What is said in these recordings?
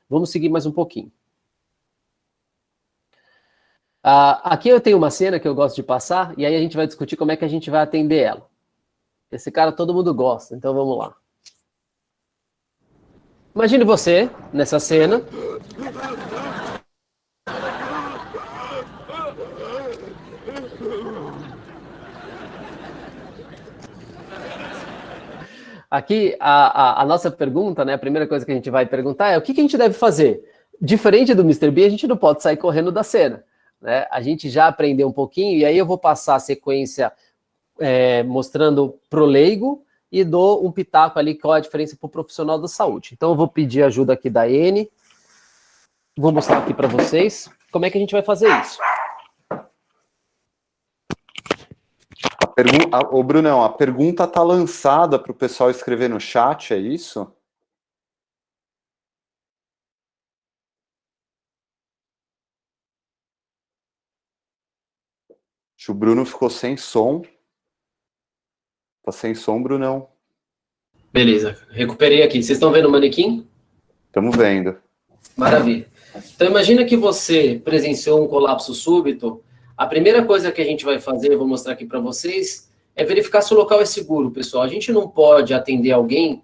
Vamos seguir mais um pouquinho. Aqui eu tenho uma cena que eu gosto de passar, e aí a gente vai discutir como é que a gente vai atender ela. Esse cara todo mundo gosta, então vamos lá. Imagine você, nessa cena. Aqui, a nossa pergunta, né, a primeira coisa que a gente vai perguntar é o que a gente deve fazer? Diferente do Mr. Bean, a gente não pode sair correndo da cena, né? A gente já aprendeu um pouquinho, e aí eu vou passar a sequência mostrando pro leigo e dou um pitaco ali, qual é a diferença pro profissional da saúde. Então eu vou pedir ajuda aqui da Ene, vou mostrar aqui para vocês como é que a gente vai fazer isso. Ô, Brunão, a pergunta está lançada para o pessoal escrever no chat, é isso? Acho que o Bruno ficou sem som. Tá sem som, Brunão? Beleza, recuperei aqui. Vocês estão vendo o manequim? Estamos vendo. Maravilha. Então imagina que você presenciou um colapso súbito. A primeira coisa que a gente vai fazer, eu vou mostrar aqui para vocês, é verificar se o local é seguro, pessoal. A gente não pode atender alguém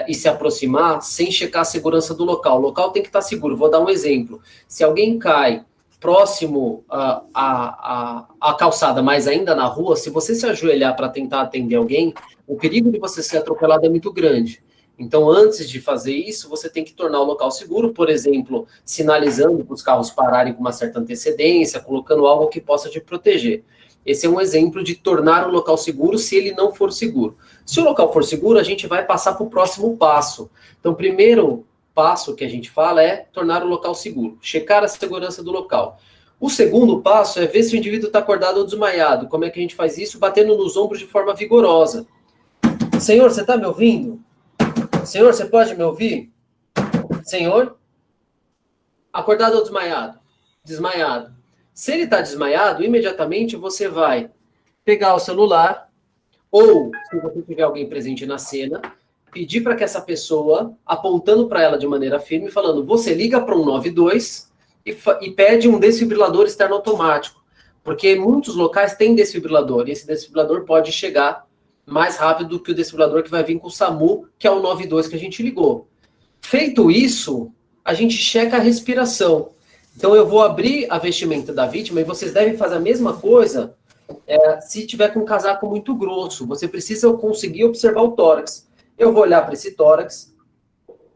e se aproximar sem checar a segurança do local. O local tem que estar seguro. Vou dar um exemplo. Se alguém cai próximo à calçada, mas ainda na rua, se você se ajoelhar para tentar atender alguém, o perigo de você ser atropelado é muito grande. Então, antes de fazer isso, você tem que tornar o local seguro, por exemplo, sinalizando para os carros pararem com uma certa antecedência, colocando algo que possa te proteger. Esse é um exemplo de tornar o local seguro se ele não for seguro. Se o local for seguro, a gente vai passar para o próximo passo. Então, o primeiro passo que a gente fala é tornar o local seguro, checar a segurança do local. O segundo passo é ver se o indivíduo está acordado ou desmaiado. Como é que a gente faz isso? Batendo nos ombros de forma vigorosa. Senhor, você está me ouvindo? Senhor, você pode me ouvir? Senhor? Acordado ou desmaiado? Desmaiado. Se ele está desmaiado, imediatamente você vai pegar o celular, ou, se você tiver alguém presente na cena, pedir para que essa pessoa, apontando para ela de maneira firme, falando, você liga para 192 e pede um desfibrilador externo automático. Porque muitos locais têm desfibrilador, e esse desfibrilador pode chegar mais rápido do que o desfibrilador que vai vir com o SAMU, que é o 92 que a gente ligou. Feito isso, a gente checa a respiração. Então, eu vou abrir a vestimenta da vítima e vocês devem fazer a mesma coisa se tiver com um casaco muito grosso. Você precisa conseguir observar o tórax. Eu vou olhar para esse tórax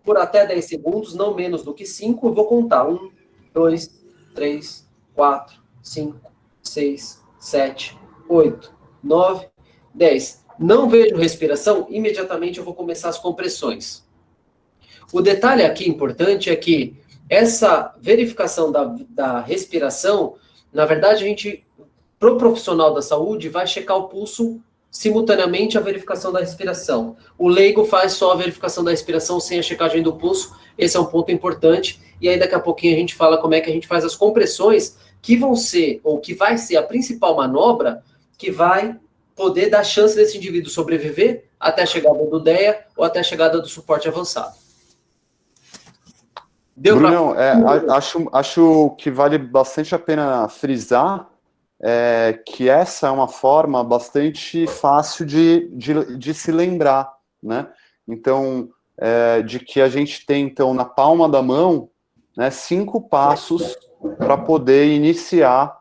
por até 10 segundos, não menos do que 5. Eu vou contar. 1, 2, 3, 4, 5, 6, 7, 8, 9, 10. Não vejo respiração, imediatamente eu vou começar as compressões. O detalhe aqui importante é que essa verificação da respiração, na verdade, a gente, pro profissional da saúde, vai checar o pulso simultaneamente à verificação da respiração. O leigo faz só a verificação da respiração sem a checagem do pulso. Esse é um ponto importante. E aí, daqui a pouquinho, a gente fala como é que a gente faz as compressões que vão ser, ou que vai ser a principal manobra que vai poder dar chance desse indivíduo sobreviver até a chegada do DEA ou até a chegada do suporte avançado. Brunão, acho que vale bastante a pena frisar que essa é uma forma bastante fácil de se lembrar, né? Então, de que a gente tem, então, na palma da mão, né, 5 passos para poder iniciar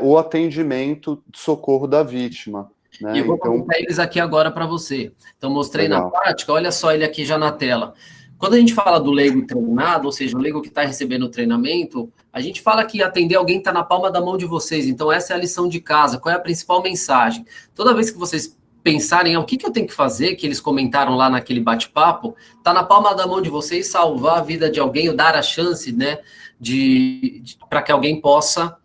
o atendimento de socorro da vítima. Né? E eu vou colocar eles aqui agora para você. Então, mostrei legal. Na prática, olha só ele aqui já na tela. Quando a gente fala do leigo treinado, ou seja, o leigo que está recebendo o treinamento, a gente fala que atender alguém está na palma da mão de vocês. Então, essa é a lição de casa. Qual é a principal mensagem? Toda vez que vocês pensarem o que eu tenho que fazer, que eles comentaram lá naquele bate-papo, está na palma da mão de vocês salvar a vida de alguém, ou dar a chance, né, para que alguém possa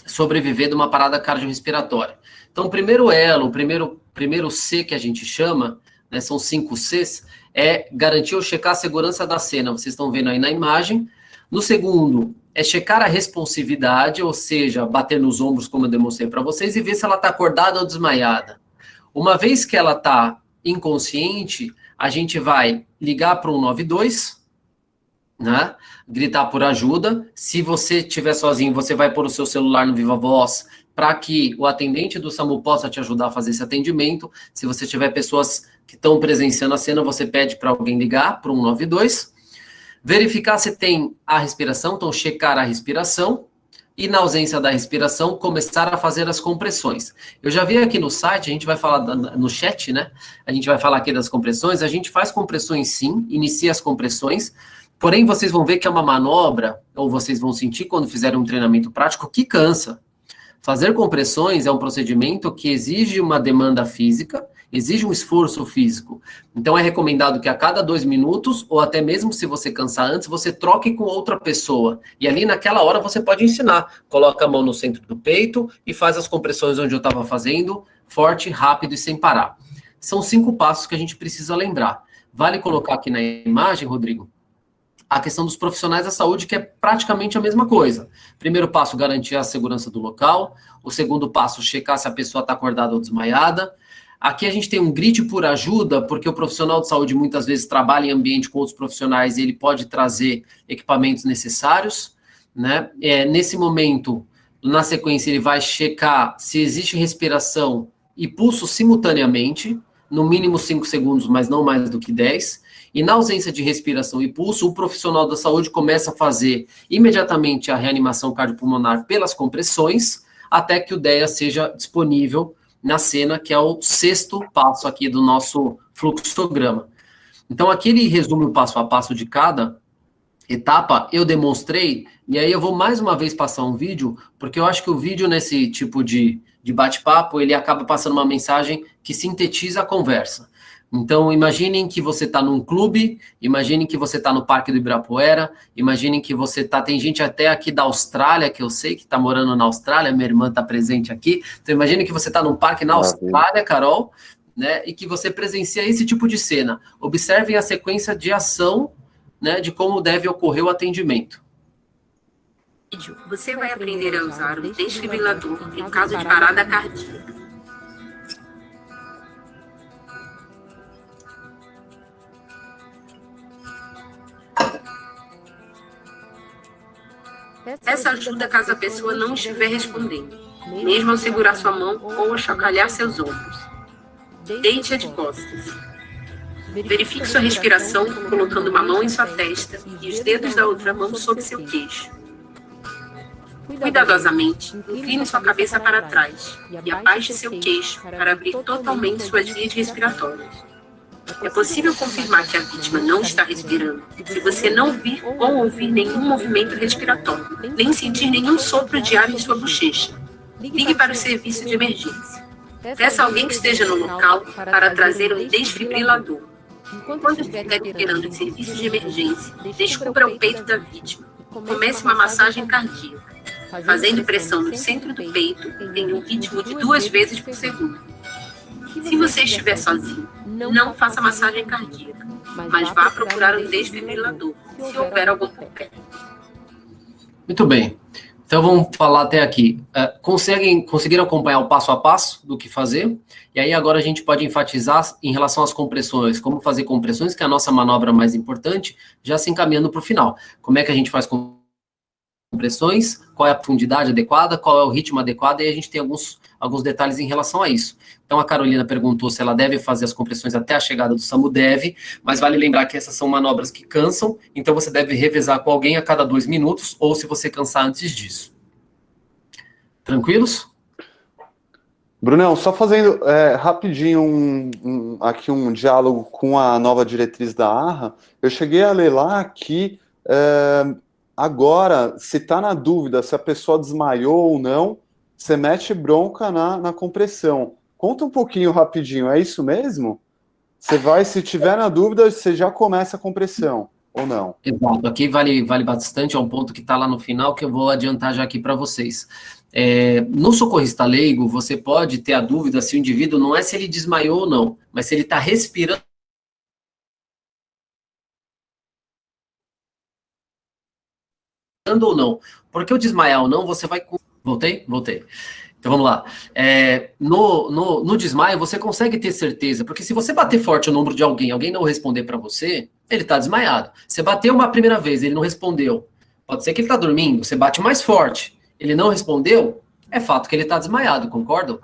sobreviver de uma parada cardiorrespiratória. Então, o primeiro elo, o primeiro C que a gente chama, né, são 5 Cs, é garantir ou checar a segurança da cena. Vocês estão vendo aí na imagem. No segundo, é checar a responsividade, ou seja, bater nos ombros, como eu demonstrei para vocês, e ver se ela está acordada ou desmaiada. Uma vez que ela está inconsciente, a gente vai ligar para o 192, né? Gritar por ajuda. Se você estiver sozinho, você vai pôr o seu celular no Viva Voz para que o atendente do SAMU possa te ajudar a fazer esse atendimento. Se você tiver pessoas que estão presenciando a cena, você pede para alguém ligar para o 192. Verificar se tem a respiração, então checar a respiração. E na ausência da respiração, começar a fazer as compressões. Eu já vi aqui no site, a gente vai falar no chat, né? A gente vai falar aqui das compressões. A gente faz compressões sim, inicia as compressões. Porém, vocês vão ver que é uma manobra, ou vocês vão sentir quando fizerem um treinamento prático, que cansa. Fazer compressões é um procedimento que exige uma demanda física, exige um esforço físico. Então, é recomendado que a cada 2 minutos, ou até mesmo se você cansar antes, você troque com outra pessoa. E ali, naquela hora, você pode ensinar. Coloca a mão no centro do peito e faz as compressões onde eu estava fazendo, forte, rápido e sem parar. São 5 passos que a gente precisa lembrar. Vale colocar aqui na imagem, Rodrigo, a questão dos profissionais da saúde, que é praticamente a mesma coisa. Primeiro passo, garantir a segurança do local. O segundo passo, checar se a pessoa está acordada ou desmaiada. Aqui a gente tem um grite por ajuda, porque o profissional de saúde muitas vezes trabalha em ambiente com outros profissionais e ele pode trazer equipamentos necessários, né? Nesse momento, na sequência, ele vai checar se existe respiração e pulso simultaneamente, no mínimo 5 segundos, mas não mais do que 10. E na ausência de respiração e pulso, o profissional da saúde começa a fazer imediatamente a reanimação cardiopulmonar pelas compressões, até que o DEA seja disponível na cena, que é o 6º passo aqui do nosso fluxograma. Então, aqui ele resume o passo a passo de cada etapa, eu demonstrei, e aí eu vou mais uma vez passar um vídeo, porque eu acho que o vídeo nesse tipo de bate-papo, ele acaba passando uma mensagem que sintetiza a conversa. Então, imaginem que você está num clube, imaginem que você está no Parque do Ibirapuera, imaginem que você está... Tem gente até aqui da Austrália, que eu sei que está morando na Austrália, minha irmã está presente aqui. Então, imagine que você está num parque na Austrália, Carol, né, e que você presencia esse tipo de cena. Observem a sequência de ação, né, de como deve ocorrer o atendimento. Você vai aprender a usar o desfibrilador em caso de parada cardíaca. Essa ajuda caso a pessoa não estiver respondendo, mesmo ao segurar sua mão ou ao chacoalhar seus ombros. Deite-a de costas. Verifique sua respiração colocando uma mão em sua testa e os dedos da outra mão sob seu queixo. Cuidadosamente, incline sua cabeça para trás e abaixe seu queixo para abrir totalmente suas vias respiratórias. É possível confirmar que a vítima não está respirando se você não vir ou ouvir nenhum movimento respiratório, nem sentir nenhum sopro de ar em sua bochecha. Ligue para o serviço de emergência. Peça a alguém que esteja no local para trazer um desfibrilador. Enquanto estiver esperando o serviço de emergência, descubra o peito da vítima. Comece uma massagem cardíaca, fazendo pressão no centro do peito em um ritmo de 2 vezes por segundo. Se você estiver sozinho, não faça massagem cardíaca, mas vá procurar um desfibrilador, se houver algum por perto. Muito bem. Então, vamos falar até aqui. Conseguiram acompanhar o passo a passo do que fazer? E aí, agora a gente pode enfatizar em relação às compressões, como fazer compressões, que é a nossa manobra mais importante, já se encaminhando para o final. Como é que a gente faz compressões, qual é a profundidade adequada, qual é o ritmo adequado, e a gente tem alguns detalhes em relação a isso. Então, a Carolina perguntou se ela deve fazer as compressões até a chegada do SAMU. Deve, mas vale lembrar que essas são manobras que cansam, então você deve revezar com alguém a cada 2 minutos, ou se você cansar antes disso. Tranquilos? Brunão, só fazendo rapidinho aqui um diálogo com a nova diretriz da ARRA, eu cheguei a ler lá que agora, se está na dúvida se a pessoa desmaiou ou não, você mete bronca na compressão. Conta um pouquinho rapidinho, é isso mesmo? Você vai, se tiver na dúvida, você já começa a compressão, ou não? Exato, aqui vale bastante, é um ponto que está lá no final, que eu vou adiantar já aqui para vocês. No socorrista leigo, você pode ter a dúvida se o indivíduo, não é se ele desmaiou ou não, mas se ele está respirando ou não. Porque o desmaiar ou não, você vai... Voltei? Voltei. Então vamos lá. No desmaio, você consegue ter certeza, porque se você bater forte o número de alguém não responder para você, ele está desmaiado. Você bateu uma primeira vez, ele não respondeu. Pode ser que ele está dormindo, você bate mais forte, ele não respondeu, é fato que ele está desmaiado, concordam?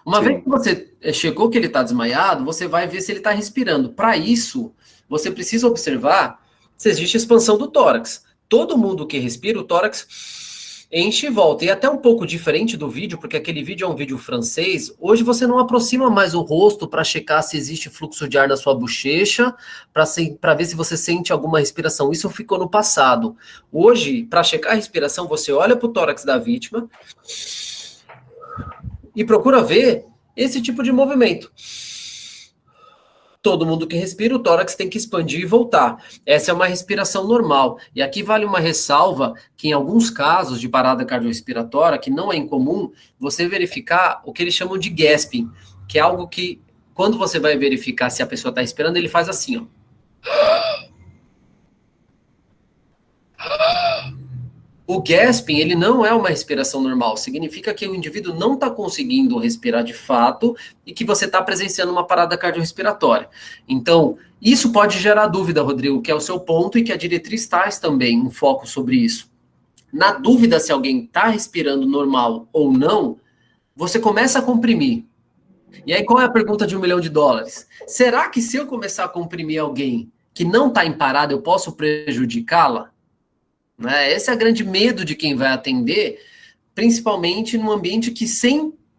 Uma Sim. vez que você chegou que ele está desmaiado, você vai ver se ele está respirando. Para isso, você precisa observar se existe expansão do tórax. Todo mundo que respira, o tórax enche e volta. E até um pouco diferente do vídeo, porque aquele vídeo é um vídeo francês, hoje você não aproxima mais o rosto para checar se existe fluxo de ar na sua bochecha, para ver se você sente alguma respiração. Isso ficou no passado. Hoje, para checar a respiração, você olha para o tórax da vítima e procura ver esse tipo de movimento. Todo mundo que respira, o tórax tem que expandir e voltar. Essa é uma respiração normal. E aqui vale uma ressalva que em alguns casos de parada cardiorrespiratória, que não é incomum, você verificar o que eles chamam de gasping, que é algo que, quando você vai verificar se a pessoa está respirando, ele faz assim, ó. O gasping, ele não é uma respiração normal, significa que o indivíduo não está conseguindo respirar de fato e que você está presenciando uma parada cardiorrespiratória. Então, isso pode gerar dúvida, Rodrigo, que é o seu ponto e que a diretriz traz também um foco sobre isso. Na dúvida se alguém está respirando normal ou não, você começa a comprimir. E aí, qual é a pergunta de $1 milhão? Será que se eu começar a comprimir alguém que não está em parada, eu posso prejudicá-la? Né? Esse é o grande medo de quem vai atender, principalmente num ambiente que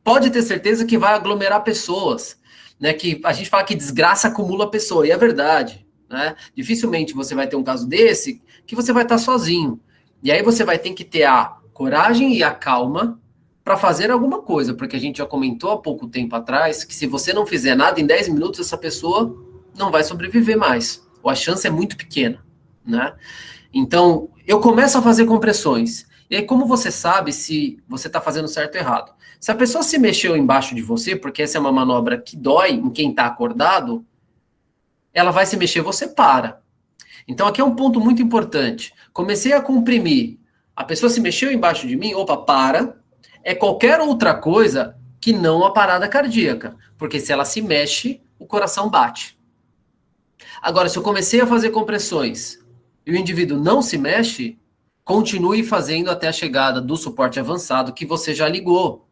pode ter certeza que vai aglomerar pessoas, né? Que a gente fala que desgraça acumula pessoa, e é verdade, né? Dificilmente você vai ter um caso desse que você vai estar sozinho, e aí você vai ter que ter a coragem e a calma para fazer alguma coisa, porque a gente já comentou há pouco tempo atrás que se você não fizer nada, em 10 minutos essa pessoa não vai sobreviver mais, ou a chance é muito pequena, né? Então, eu começo a fazer compressões. E aí, como você sabe se você está fazendo certo ou errado? Se a pessoa se mexeu embaixo de você, porque essa é uma manobra que dói em quem está acordado, ela vai se mexer, você para. Então, aqui é um ponto muito importante. Comecei a comprimir. A pessoa se mexeu embaixo de mim, opa, para. É qualquer outra coisa que não a parada cardíaca. Porque se ela se mexe, o coração bate. Agora, se eu comecei a fazer compressões e o indivíduo não se mexe, continue fazendo até a chegada do suporte avançado que você já ligou,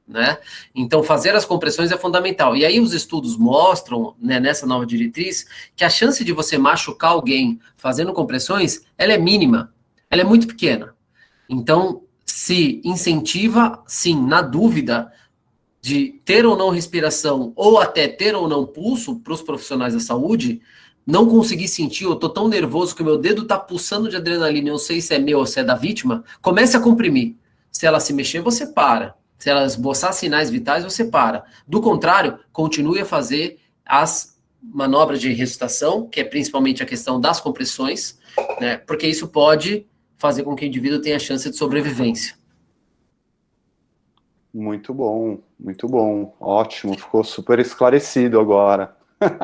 né? Então, fazer as compressões é fundamental. E aí os estudos mostram, né, nessa nova diretriz, que a chance de você machucar alguém fazendo compressões, ela é mínima, ela é muito pequena. Então, se incentiva, sim, na dúvida de ter ou não respiração, ou até ter ou não pulso para os profissionais da saúde, não consegui sentir, eu tô tão nervoso que o meu dedo tá pulsando de adrenalina, eu não sei se é meu ou se é da vítima, comece a comprimir. Se ela se mexer, você para. Se ela esboçar sinais vitais, você para. Do contrário, continue a fazer as manobras de ressuscitação, que é principalmente a questão das compressões, né, porque isso pode fazer com que o indivíduo tenha chance de sobrevivência. Muito bom, ótimo, ficou super esclarecido agora.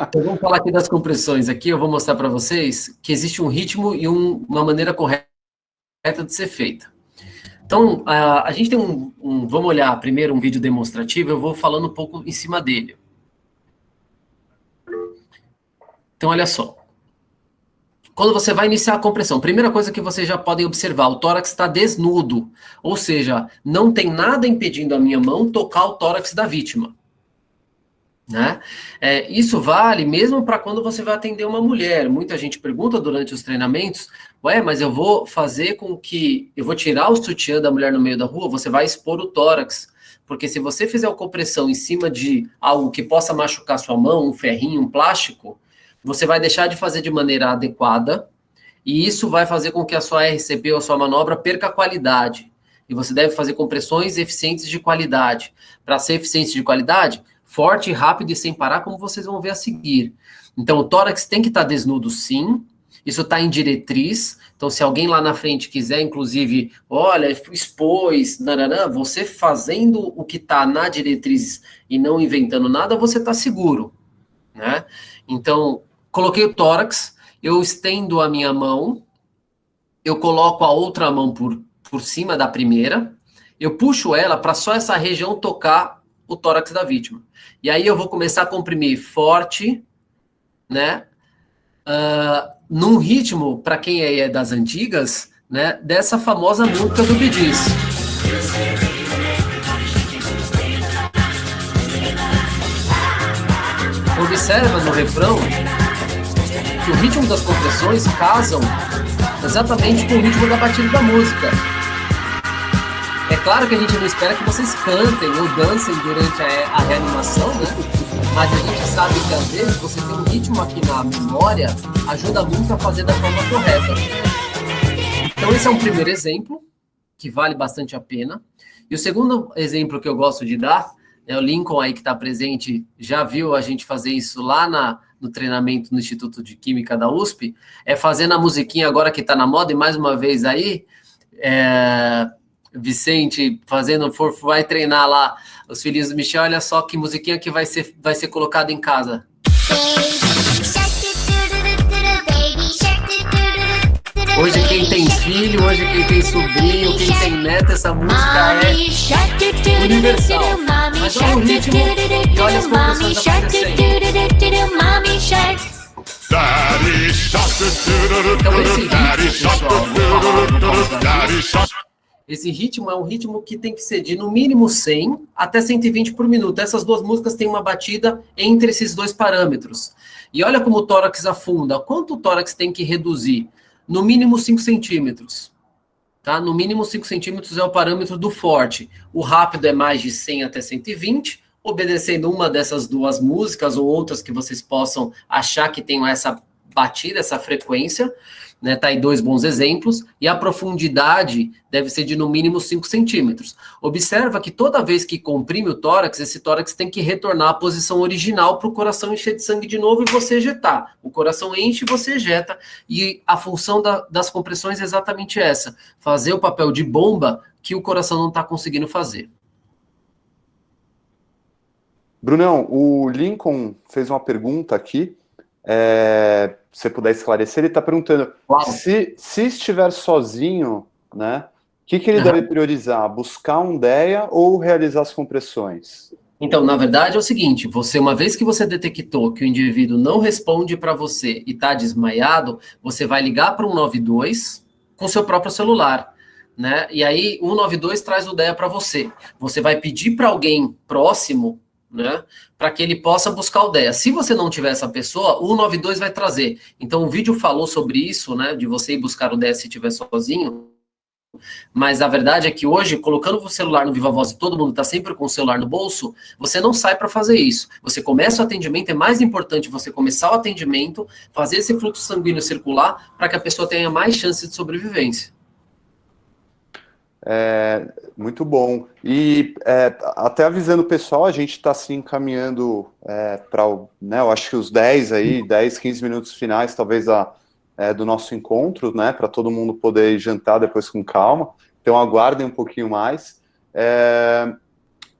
Então, vamos falar aqui das compressões. Aqui eu vou mostrar para vocês que existe um ritmo e uma maneira correta de ser feita. Então, a gente tem vamos olhar primeiro um vídeo demonstrativo, eu vou falando um pouco em cima dele. Então, olha só. Quando você vai iniciar a compressão, primeira coisa que vocês já podem observar, o tórax está desnudo, ou seja, não tem nada impedindo a minha mão tocar o tórax da vítima. Né? Isso vale mesmo para quando você vai atender uma mulher. Muita gente pergunta durante os treinamentos, mas eu vou fazer com que, eu vou tirar o sutiã da mulher no meio da rua, você vai expor o tórax, porque se você fizer a compressão em cima de algo que possa machucar sua mão, um ferrinho, um plástico, você vai deixar de fazer de maneira adequada, e isso vai fazer com que a sua RCP ou a sua manobra perca a qualidade. E você deve fazer compressões eficientes de qualidade. Para ser eficiente de qualidade, forte, rápido e sem parar, como vocês vão ver a seguir. Então, o tórax tem que estar desnudo, sim. Isso está em diretriz. Então, se alguém lá na frente quiser, inclusive, olha, expôs, você fazendo o que está na diretriz e não inventando nada, você está seguro, né? Então, coloquei o tórax, eu estendo a minha mão, eu coloco a outra mão por cima da primeira, eu puxo ela para só essa região tocar o tórax da vítima. E aí eu vou começar a comprimir forte, né? Num ritmo, para quem é das antigas, né? Dessa famosa música do Bee Gees. Observa no refrão que o ritmo das compressões casam exatamente com o ritmo da batida da música. É claro que a gente não espera que vocês cantem ou dancem durante a reanimação, né? Mas a gente sabe que às vezes você tem um ritmo aqui na memória, ajuda muito a fazer da forma correta. Então esse é um primeiro exemplo, que vale bastante a pena. E o segundo exemplo que eu gosto de dar, o Lincoln aí que está presente, já viu a gente fazer isso lá no treinamento no Instituto de Química da USP, é fazendo a musiquinha agora que está na moda, e mais uma vez aí, Vicente vai treinar lá os filhinhos do Michel, olha só que musiquinha que vai ser colocada em casa. Hoje quem tem filho, hoje quem tem sobrinho, quem tem neto, essa música é universal. Mas olha o ritmo e olha as compressões acontecendo. Então esse ritmo é um ritmo que tem que ser de no mínimo 100 até 120 por minuto. Essas duas músicas têm uma batida entre esses dois parâmetros. E olha como o tórax afunda. Quanto o tórax tem que reduzir? No mínimo 5 centímetros. Tá? No mínimo 5 centímetros é o parâmetro do forte. O rápido é mais de 100 até 120, obedecendo uma dessas duas músicas ou outras que vocês possam achar que tenham essa batida, essa frequência. Né, tá aí 2 bons exemplos, e a profundidade deve ser de no mínimo 5 centímetros. Observa que toda vez que comprime o tórax, esse tórax tem que retornar à posição original para o coração encher de sangue de novo e você ejetar. O coração enche e você ejeta, e a função das compressões é exatamente essa, fazer o papel de bomba que o coração não está conseguindo fazer. Brunão, o Lincoln fez uma pergunta aqui, se você puder esclarecer, ele está perguntando, se estiver sozinho, né, o que ele deve priorizar? Buscar um DEA ou realizar as compressões? Então, na verdade é o seguinte, uma vez que você detectou que o indivíduo não responde para você e está desmaiado, você vai ligar para o 192 com seu próprio celular, né? E aí o 192 traz o DEA para você. Você vai pedir para alguém próximo, né, para que ele possa buscar o DEA. Se você não tiver essa pessoa, o 192 vai trazer. Então, o vídeo falou sobre isso, né, de você ir buscar o DEA se estiver sozinho, mas a verdade é que hoje, colocando o celular no Viva Voz e todo mundo está sempre com o celular no bolso, você não sai para fazer isso. Você começa o atendimento, é mais importante você começar o atendimento, fazer esse fluxo sanguíneo circular, para que a pessoa tenha mais chance de sobrevivência. Muito bom. E até avisando o pessoal, a gente está se encaminhando para, né, eu acho que os 10, 15 minutos finais, talvez, do nosso encontro, né, para todo mundo poder jantar depois com calma. Então, aguardem um pouquinho mais.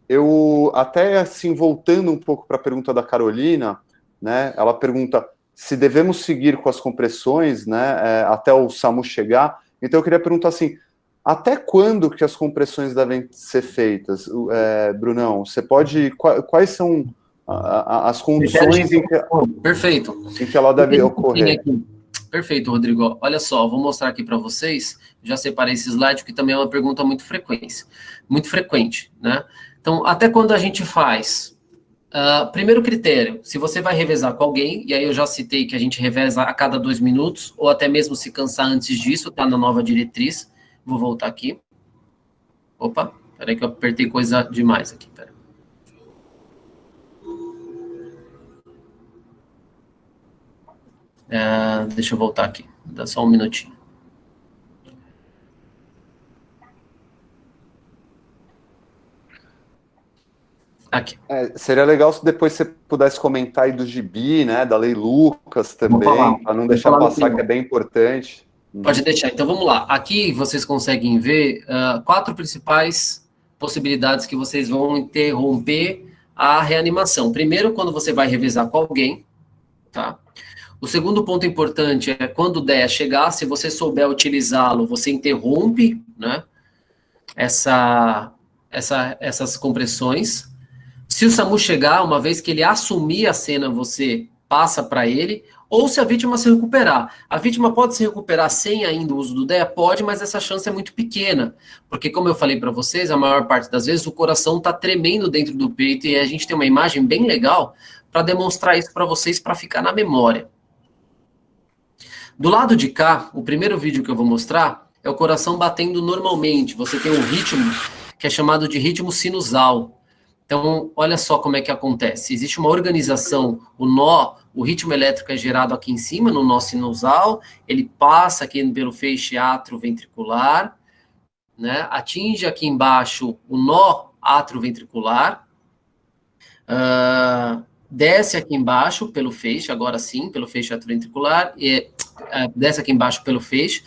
Eu, até assim, voltando um pouco para a pergunta da Carolina, né, ela pergunta se devemos seguir com as compressões, né, até o SAMU chegar. Então, eu queria perguntar assim, até quando que as compressões devem ser feitas, Brunão? Você pode... Quais são as condições em que ela deve ocorrer? Perfeito, Rodrigo. Olha só, vou mostrar aqui para vocês. Já separei esse slide, que também é uma pergunta muito frequente, né? Então, até quando a gente faz? Primeiro critério, se você vai revezar com alguém, e aí eu já citei que a gente reveza a cada 2 minutos, ou até mesmo se cansar antes disso, tá na nova diretriz. Vou voltar aqui. Opa, peraí que eu apertei coisa demais aqui, peraí. Deixa eu voltar aqui, dá só um minutinho. Aqui. Seria legal se depois você pudesse comentar aí do gibi, né, da Lei Lucas também, para não deixar passar, que é bem importante. Pode deixar. Então, vamos lá. Aqui vocês conseguem ver 4 principais possibilidades que vocês vão interromper a reanimação. Primeiro, quando você vai revezar com alguém, tá? O segundo ponto importante é quando o DEA chegar, se você souber utilizá-lo, você interrompe, né? essas compressões. Se o SAMU chegar, uma vez que ele assumir a cena, você passa para ele, ou se a vítima se recuperar. A vítima pode se recuperar sem ainda o uso do DEA? Pode, mas essa chance é muito pequena, porque como eu falei para vocês, a maior parte das vezes o coração está tremendo dentro do peito e a gente tem uma imagem bem legal para demonstrar isso para vocês, para ficar na memória. Do lado de cá, o primeiro vídeo que eu vou mostrar é o coração batendo normalmente. Você tem um ritmo que é chamado de ritmo sinusal. Então, olha só como é que acontece. Existe uma organização, o ritmo elétrico é gerado aqui em cima, no nó sinusal, ele passa aqui pelo feixe atrioventricular, né? Atinge aqui embaixo o nó atrioventricular, desce aqui embaixo pelo feixe, agora sim, pelo feixe atrioventricular, e desce aqui embaixo pelo feixe,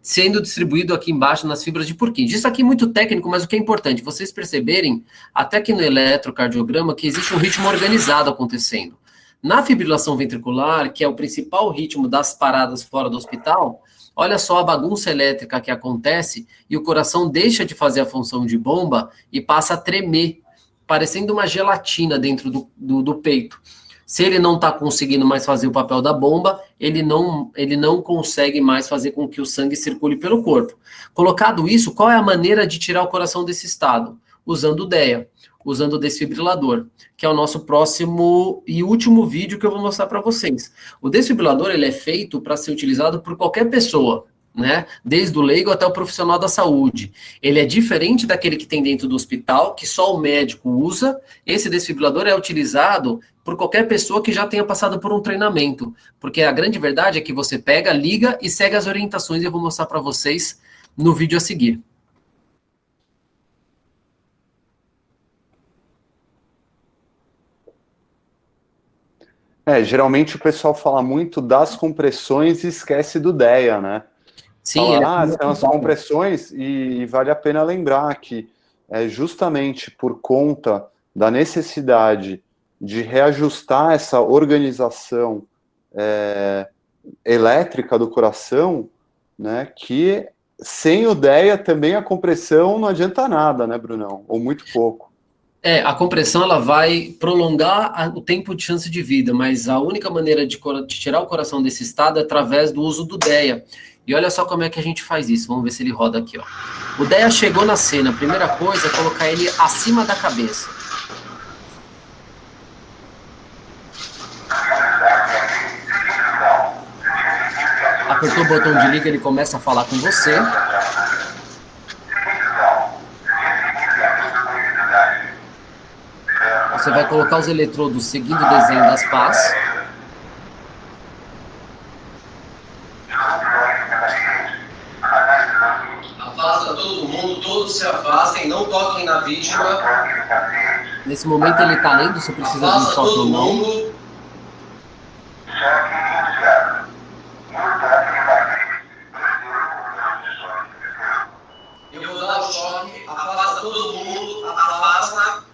sendo distribuído aqui embaixo nas fibras de Purkinje. Isso aqui é muito técnico, mas o que é importante, vocês perceberem, até aqui no eletrocardiograma, que existe um ritmo organizado acontecendo. Na fibrilação ventricular, que é o principal ritmo das paradas fora do hospital, olha só a bagunça elétrica que acontece e o coração deixa de fazer a função de bomba e passa a tremer, parecendo uma gelatina dentro do peito. Se ele não está conseguindo mais fazer o papel da bomba, ele não consegue mais fazer com que o sangue circule pelo corpo. Colocado isso, qual é a maneira de tirar o coração desse estado? Usando o DEA, usando o desfibrilador, que é o nosso próximo e último vídeo que eu vou mostrar para vocês. O desfibrilador ele é feito para ser utilizado por qualquer pessoa, né? Desde o leigo até o profissional da saúde. Ele é diferente daquele que tem dentro do hospital, que só o médico usa. Esse desfibrilador é utilizado por qualquer pessoa que já tenha passado por um treinamento, porque a grande verdade é que você pega, liga e segue as orientações e eu vou mostrar para vocês no vídeo a seguir. Geralmente o pessoal fala muito das compressões e esquece do DEA, né? Sim, são as compressões, e vale a pena lembrar que justamente por conta da necessidade de reajustar essa organização elétrica do coração, né, que sem o DEA também a compressão não adianta nada, né, Brunão? Ou muito pouco. A compressão ela vai prolongar o tempo de chance de vida, mas a única maneira de tirar o coração desse estado é através do uso do DEA. E olha só como é que a gente faz isso. Vamos ver se ele roda aqui, ó. O DEA chegou na cena. A primeira coisa é colocar ele acima da cabeça. Apertou o botão de liga, ele começa a falar com você. Você vai colocar os eletrodos seguindo o desenho das pás. Afasta todo mundo, todos se afastem, não toquem na vítima. Nesse momento ele está lendo se precisa de um choque ou não. Eu vou dar o choque, afasta todo mundo, afasta.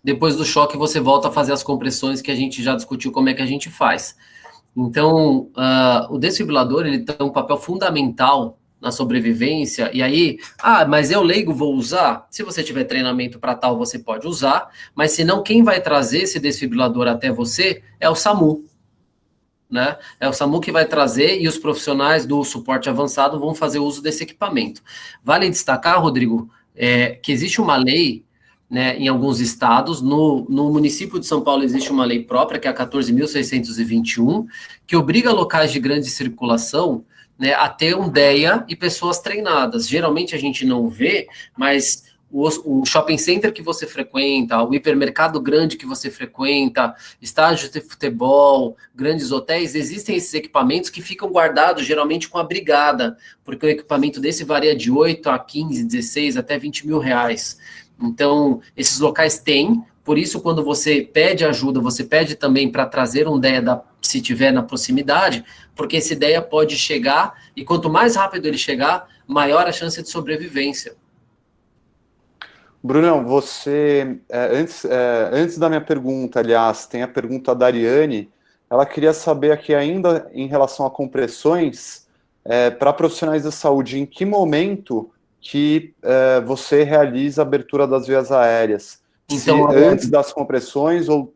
Depois do choque, você volta a fazer as compressões que a gente já discutiu como é que a gente faz. Então, o desfibrilador, ele tem um papel fundamental na sobrevivência, e aí, mas eu leigo vou usar? Se você tiver treinamento para tal, você pode usar, mas se não, quem vai trazer esse desfibrilador até você é o SAMU, né? É o SAMU que vai trazer e os profissionais do suporte avançado vão fazer uso desse equipamento. Vale destacar, Rodrigo, que existe uma lei, né, em alguns estados, no município de São Paulo existe uma lei própria, que é a 14.621, que obriga locais de grande circulação, né, a ter um DEA e pessoas treinadas. Geralmente a gente não vê, mas o shopping center que você frequenta, o hipermercado grande que você frequenta, estádios de futebol, grandes hotéis, existem esses equipamentos que ficam guardados geralmente com a brigada, porque o equipamento desse varia de 8 a 15, 16, até 20 mil reais. Então, esses locais têm, por isso, quando você pede ajuda, você pede também para trazer um DEA se tiver na proximidade, porque esse DEA pode chegar, e quanto mais rápido ele chegar, maior a chance de sobrevivência. Brunão, você, antes da minha pergunta, aliás, tem a pergunta da Ariane, ela queria saber aqui ainda em relação a compressões, para profissionais da saúde, em que momento que você realiza a abertura das vias aéreas? Então, Se antes das compressões ou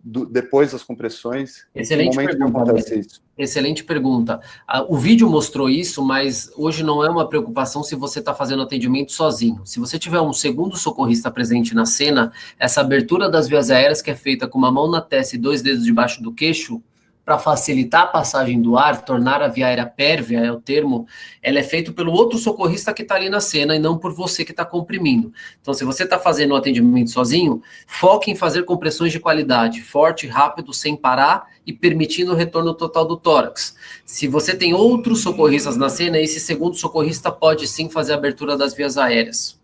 depois das compressões? excelente em que momento pergunta, que acontece isso? Excelente pergunta. O vídeo mostrou isso, mas hoje não é uma preocupação se você está fazendo atendimento sozinho. Se você tiver um segundo socorrista presente na cena, essa abertura das vias aéreas, que é feita com uma mão na testa e 2 dedos debaixo do queixo, para facilitar a passagem do ar, tornar a via aérea pérvia, é o termo, ela é feita pelo outro socorrista que está ali na cena e não por você que está comprimindo. Então, se você está fazendo o atendimento sozinho, foque em fazer compressões de qualidade, forte, rápido, sem parar e permitindo o retorno total do tórax. Se você tem outros socorristas na cena, esse segundo socorrista pode sim fazer a abertura das vias aéreas.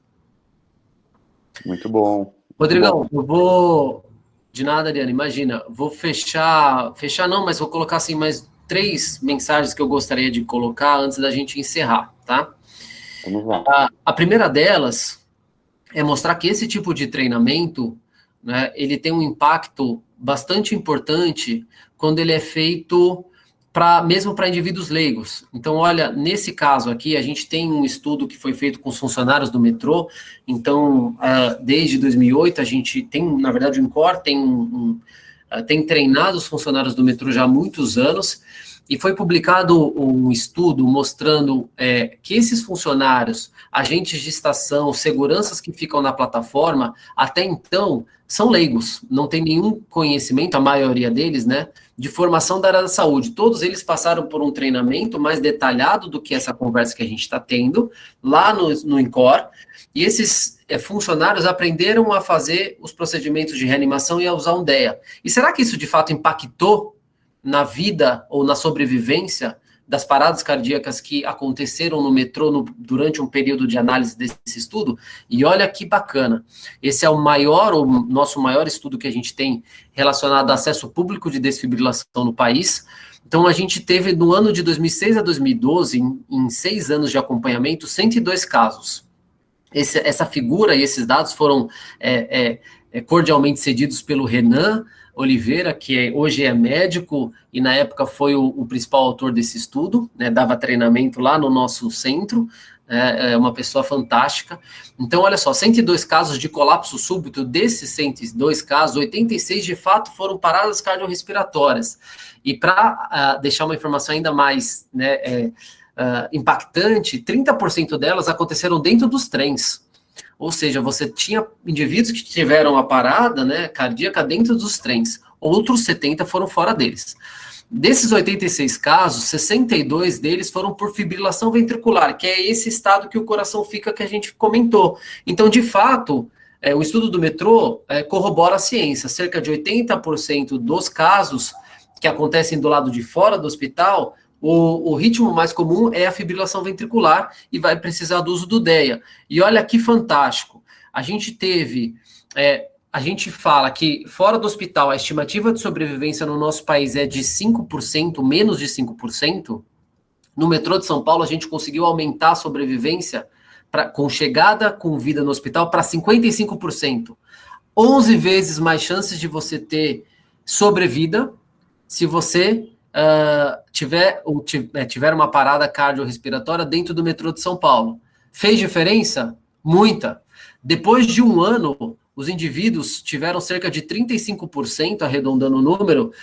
Muito bom. Rodrigão, eu vou... De nada, Ariane, imagina, vou fechar não, mas vou colocar assim mais 3 mensagens que eu gostaria de colocar antes da gente encerrar, tá? Vamos lá. A primeira delas é mostrar que esse tipo de treinamento, né, ele tem um impacto bastante importante quando ele é feito mesmo para indivíduos leigos. Então, olha, nesse caso aqui, a gente tem um estudo que foi feito com os funcionários do metrô. Então, desde 2008, a gente tem, na verdade, o INCOR tem treinado os funcionários do metrô já há muitos anos, e foi publicado um estudo mostrando que esses funcionários, agentes de estação, seguranças que ficam na plataforma, até então, são leigos, não tem nenhum conhecimento, a maioria deles, né, de formação da área da saúde. Todos eles passaram por um treinamento mais detalhado do que essa conversa que a gente está tendo, lá no INCOR, e esses funcionários aprenderam a fazer os procedimentos de reanimação e a usar um DEA. E será que isso, de fato, impactou na vida ou na sobrevivência das paradas cardíacas que aconteceram no metrô durante um período de análise desse estudo? E olha que bacana, esse é o nosso maior estudo que a gente tem relacionado a acesso público de desfibrilação no país. Então, a gente teve, no ano de 2006 a 2012, em 6 anos de acompanhamento, 102 casos. Essa figura e esses dados foram cordialmente cedidos pelo Renan Oliveira, que hoje é médico e na época foi o principal autor desse estudo, né, dava treinamento lá no nosso centro, é uma pessoa fantástica. Então, olha só, 102 casos de colapso súbito, desses 102 casos, 86 de fato foram paradas cardiorrespiratórias. E para deixar uma informação ainda mais impactante, 30% delas aconteceram dentro dos trens. Ou seja, você tinha indivíduos que tiveram a parada, né, cardíaca dentro dos trens. Outros 70 foram fora deles. Desses 86 casos, 62 deles foram por fibrilação ventricular, que é esse estado que o coração fica, que a gente comentou. Então, de fato, o estudo do metrô corrobora a ciência. Cerca de 80% dos casos que acontecem do lado de fora do hospital, o ritmo mais comum é a fibrilação ventricular e vai precisar do uso do DEA. E olha que fantástico, a gente fala que fora do hospital a estimativa de sobrevivência no nosso país é de 5%, menos de 5%. No metrô de São Paulo a gente conseguiu aumentar a sobrevivência com chegada com vida no hospital para 55%. 11 vezes mais chances de você ter sobrevida se você tiver uma parada cardiorrespiratória dentro do metrô de São Paulo. Fez diferença? Muita. Depois de um ano, os indivíduos tiveram cerca de 35%, arredondando o número,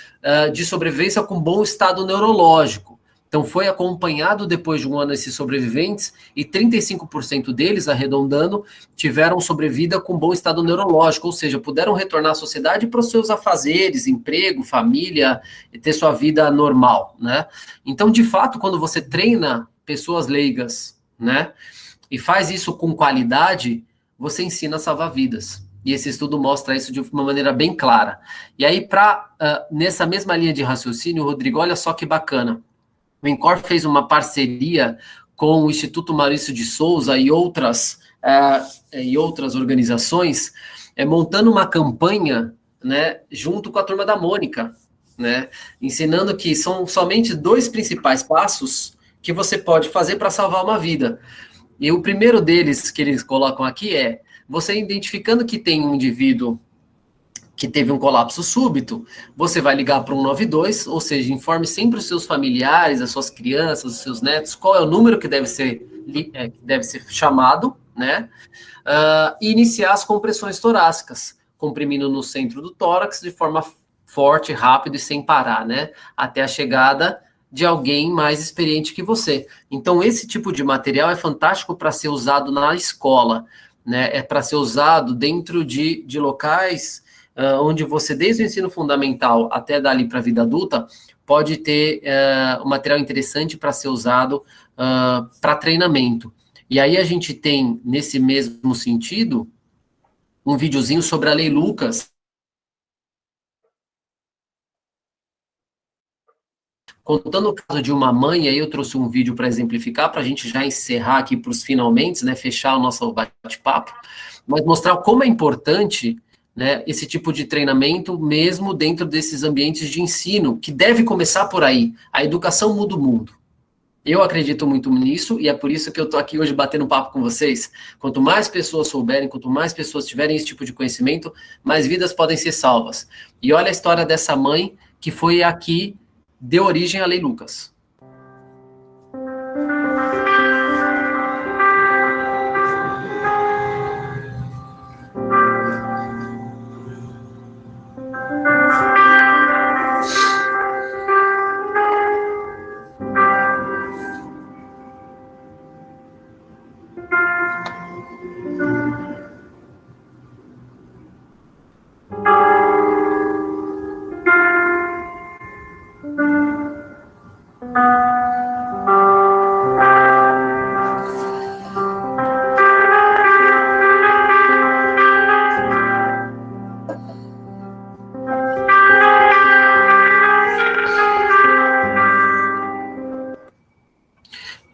de sobrevivência com bom estado neurológico. Então, foi acompanhado depois de um ano esses sobreviventes e 35% deles, arredondando, tiveram sobrevida com bom estado neurológico, ou seja, puderam retornar à sociedade para os seus afazeres, emprego, família, e ter sua vida normal, né? Então, de fato, quando você treina pessoas leigas, né, e faz isso com qualidade, você ensina a salvar vidas. E esse estudo mostra isso de uma maneira bem clara. E aí, nessa mesma linha de raciocínio, Rodrigo, olha só que bacana. O INCOR fez uma parceria com o Instituto Maurício de Souza e outras organizações, montando uma campanha, né, junto com a turma da Mônica, né, ensinando que são somente 2 principais passos que você pode fazer para salvar uma vida. E o primeiro deles que eles colocam aqui é, você identificando que tem um indivíduo que teve um colapso súbito, você vai ligar para o 192, ou seja, informe sempre os seus familiares, as suas crianças, os seus netos, qual é o número que deve ser chamado, né? E iniciar as compressões torácicas, comprimindo no centro do tórax de forma forte, rápida e sem parar, né? Até a chegada de alguém mais experiente que você. Então, esse tipo de material é fantástico para ser usado na escola, né? É para ser usado dentro de locais onde você, desde o ensino fundamental até dali para a vida adulta, pode ter um material interessante para ser usado para treinamento. E aí a gente tem, nesse mesmo sentido, um videozinho sobre a Lei Lucas, contando o caso de uma mãe, aí eu trouxe um vídeo para exemplificar, para a gente já encerrar aqui para os finalmente, né, fechar o nosso bate-papo, mas mostrar como é importante, né, esse tipo de treinamento, mesmo dentro desses ambientes de ensino, que deve começar por aí. A educação muda o mundo. Eu acredito muito nisso, e é por isso que eu estou aqui hoje batendo papo com vocês. Quanto mais pessoas souberem, quanto mais pessoas tiverem esse tipo de conhecimento, mais vidas podem ser salvas. E olha a história dessa mãe, que foi aqui, deu origem à Lei Lucas.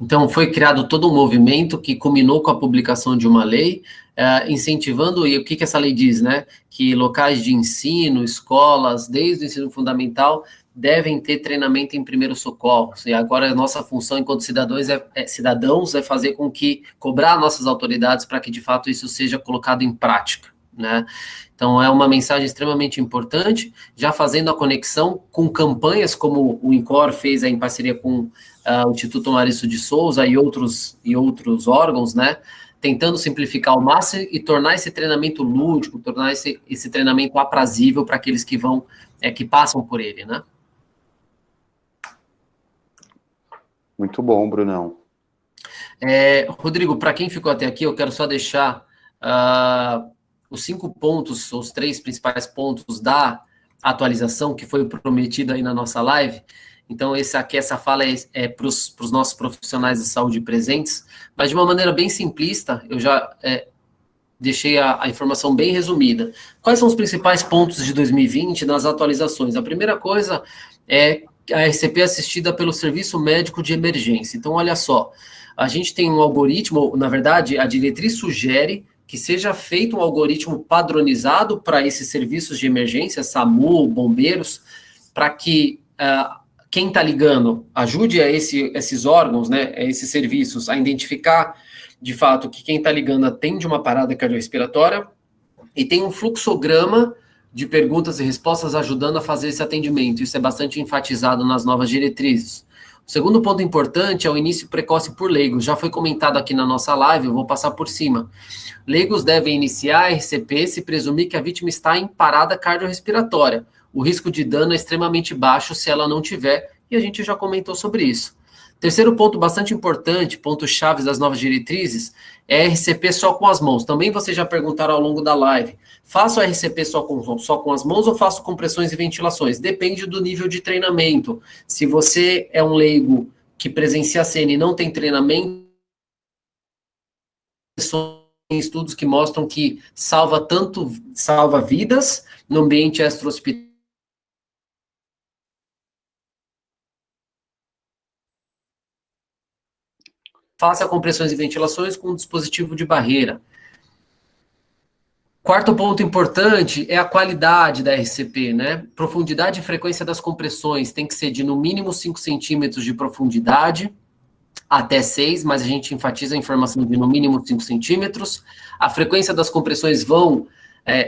Então, foi criado todo um movimento que culminou com a publicação de uma lei, incentivando, e o que essa lei diz, né? Que locais de ensino, escolas, desde o ensino fundamental, devem ter treinamento em primeiros socorros. E agora a nossa função enquanto cidadãos é fazer com que, cobrar nossas autoridades para que, de fato, isso seja colocado em prática, né? Então, é uma mensagem extremamente importante, já fazendo a conexão com campanhas como o INCOR fez em parceria com o Instituto Maurício de Souza e outros órgãos, né, tentando simplificar ao máximo e tornar esse treinamento lúdico, tornar esse treinamento aprazível para aqueles que que passam por ele, né? Muito bom, Brunão. Rodrigo, para quem ficou até aqui, eu quero só deixar os 5 pontos, os 3 principais pontos da atualização que foi prometido aí na nossa live. Então, essa fala é para os nossos profissionais de saúde presentes, mas de uma maneira bem simplista, eu já deixei a informação bem resumida. Quais são os principais pontos de 2020 nas atualizações? A primeira coisa é a RCP assistida pelo Serviço Médico de Emergência. Então, olha só, a gente tem um algoritmo, na verdade, a diretriz sugere que seja feito um algoritmo padronizado para esses serviços de emergência, SAMU, bombeiros, para que quem está ligando ajude esses órgãos, né, a esses serviços, a identificar, de fato, que quem está ligando atende uma parada cardiorrespiratória e tem um fluxograma de perguntas e respostas ajudando a fazer esse atendimento. Isso é bastante enfatizado nas novas diretrizes. O segundo ponto importante é o início precoce por leigos. Já foi comentado aqui na nossa live, eu vou passar por cima. Leigos devem iniciar a RCP se presumir que a vítima está em parada cardiorrespiratória. O risco de dano é extremamente baixo se ela não tiver, e a gente já comentou sobre isso. Terceiro ponto bastante importante, ponto-chave das novas diretrizes, é RCP só com as mãos. Também vocês já perguntaram ao longo da live, faço RCP só com as mãos ou faço compressões e ventilações? Depende do nível de treinamento. Se você é um leigo que presencia a cena e não tem treinamento, tem estudos que mostram que salva vidas no ambiente extra-hospitalar. Faça compressões e ventilações com um dispositivo de barreira. Quarto ponto importante é a qualidade da RCP, né? Profundidade e frequência das compressões tem que ser de no mínimo 5 centímetros de profundidade, até 6, mas a gente enfatiza a informação de no mínimo 5 centímetros. A frequência das compressões vão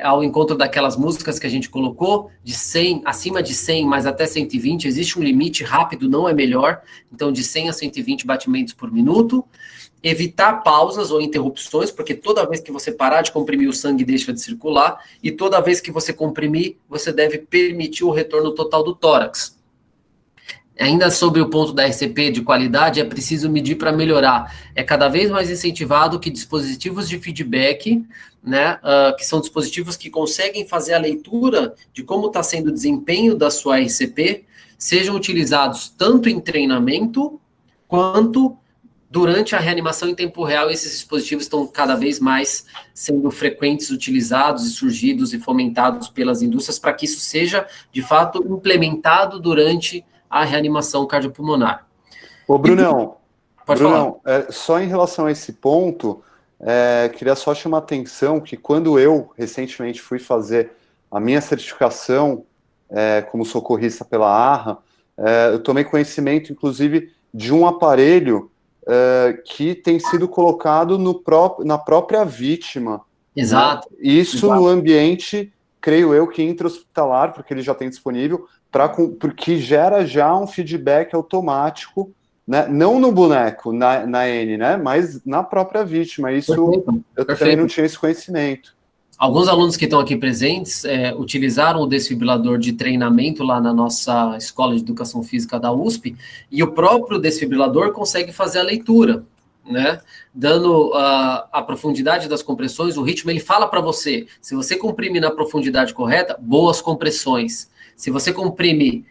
ao encontro daquelas músicas que a gente colocou, de 100, acima de 100, mas até 120, existe um limite, rápido não é melhor, então de 100 a 120 batimentos por minuto. Evitar pausas ou interrupções, porque toda vez que você parar de comprimir, o sangue deixa de circular, e toda vez que você comprimir, você deve permitir o retorno total do tórax. Ainda sobre o ponto da RCP de qualidade, é preciso medir para melhorar. É cada vez mais incentivado que dispositivos de feedback, né, que são dispositivos que conseguem fazer a leitura de como está sendo o desempenho da sua RCP, sejam utilizados tanto em treinamento quanto durante a reanimação em tempo real. Esses dispositivos estão cada vez mais sendo frequentes, utilizados e surgidos e fomentados pelas indústrias para que isso seja, de fato, implementado durante a reanimação cardiopulmonar. Ô, Brunão, Pode falar. Só em relação a esse ponto, queria só chamar a atenção que quando eu, recentemente, fui fazer a minha certificação como socorrista pela ARRA, eu tomei conhecimento, inclusive, de um aparelho que tem sido colocado na própria vítima. Exato. Né? Isso Exato. no ambiente, creio eu, que intra-hospitalar, porque ele já tem disponível, porque gera já um feedback automático, né? Não no boneco, na N, né? Mas na própria vítima. Isso eu também não tinha esse conhecimento. Alguns alunos que estão aqui presentes utilizaram o desfibrilador de treinamento lá na nossa Escola de Educação Física da USP, e o próprio desfibrilador consegue fazer a leitura, né? Dando a profundidade das compressões, o ritmo, ele fala para você, se você comprime na profundidade correta, boas compressões. Se você comprime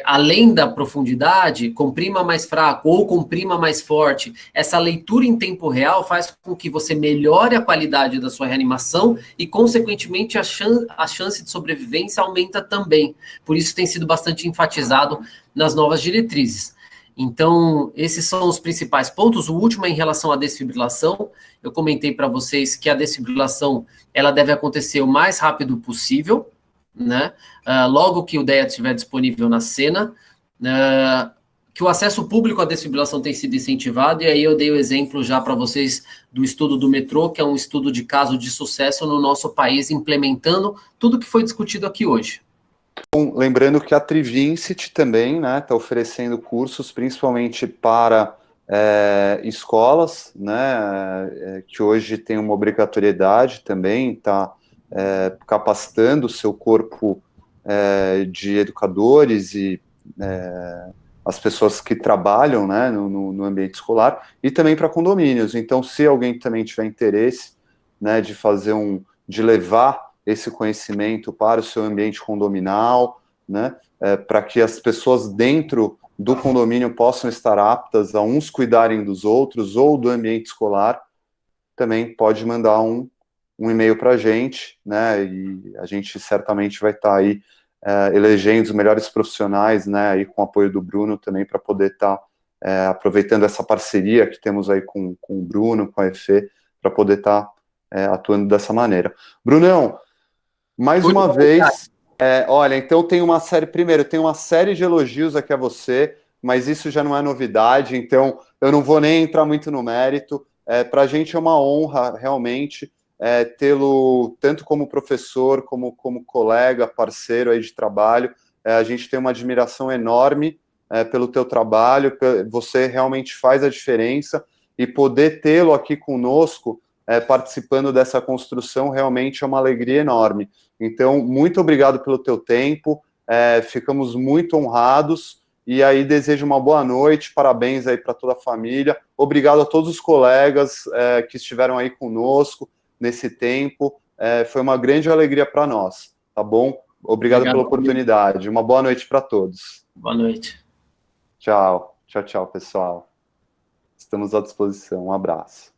além da profundidade, comprima mais fraco ou comprima mais forte. Essa leitura em tempo real faz com que você melhore a qualidade da sua reanimação e, consequentemente, a chance de sobrevivência aumenta também. Por isso tem sido bastante enfatizado nas novas diretrizes. Então, esses são os principais pontos. O último é em relação à desfibrilação. Eu comentei para vocês que a desfibrilação ela deve acontecer o mais rápido possível, né? Logo que o DEA estiver disponível na cena, que o acesso público à desfibrilação tem sido incentivado, e aí eu dei o exemplo já para vocês do estudo do metrô, que é um estudo de caso de sucesso no nosso país, implementando tudo que foi discutido aqui hoje. Bom, lembrando que a Trivincity também, né, está oferecendo cursos, principalmente para escolas, né, que hoje tem uma obrigatoriedade também, está capacitando o seu corpo de educadores e as pessoas que trabalham, né, no ambiente escolar, e também para condomínios. Então, se alguém também tiver interesse, né, de levar esse conhecimento para o seu ambiente condominal, né, para que as pessoas dentro do condomínio possam estar aptas a uns cuidarem dos outros, ou do ambiente escolar, também pode mandar um e-mail para a gente, né, e a gente certamente vai estar aí elegendo os melhores profissionais, né, aí com o apoio do Bruno também, para poder estar aproveitando essa parceria que temos aí com o Bruno, com a EFE, para poder estar atuando dessa maneira. Brunão, mais uma vez, olha, então tem uma série de elogios aqui a você, mas isso já não é novidade, então eu não vou nem entrar muito no mérito. Para a gente é uma honra, realmente, tê-lo tanto como professor, como colega, parceiro aí de trabalho. A gente tem uma admiração enorme pelo teu trabalho, você realmente faz a diferença, e poder tê-lo aqui conosco, participando dessa construção, realmente é uma alegria enorme. Então, muito obrigado pelo teu tempo, ficamos muito honrados, e aí desejo uma boa noite, parabéns aí para toda a família, obrigado a todos os colegas que estiveram aí conosco nesse tempo, foi uma grande alegria para nós, tá bom? Obrigado pela oportunidade, uma boa noite para todos. Boa noite. Tchau, pessoal. Estamos à disposição, um abraço.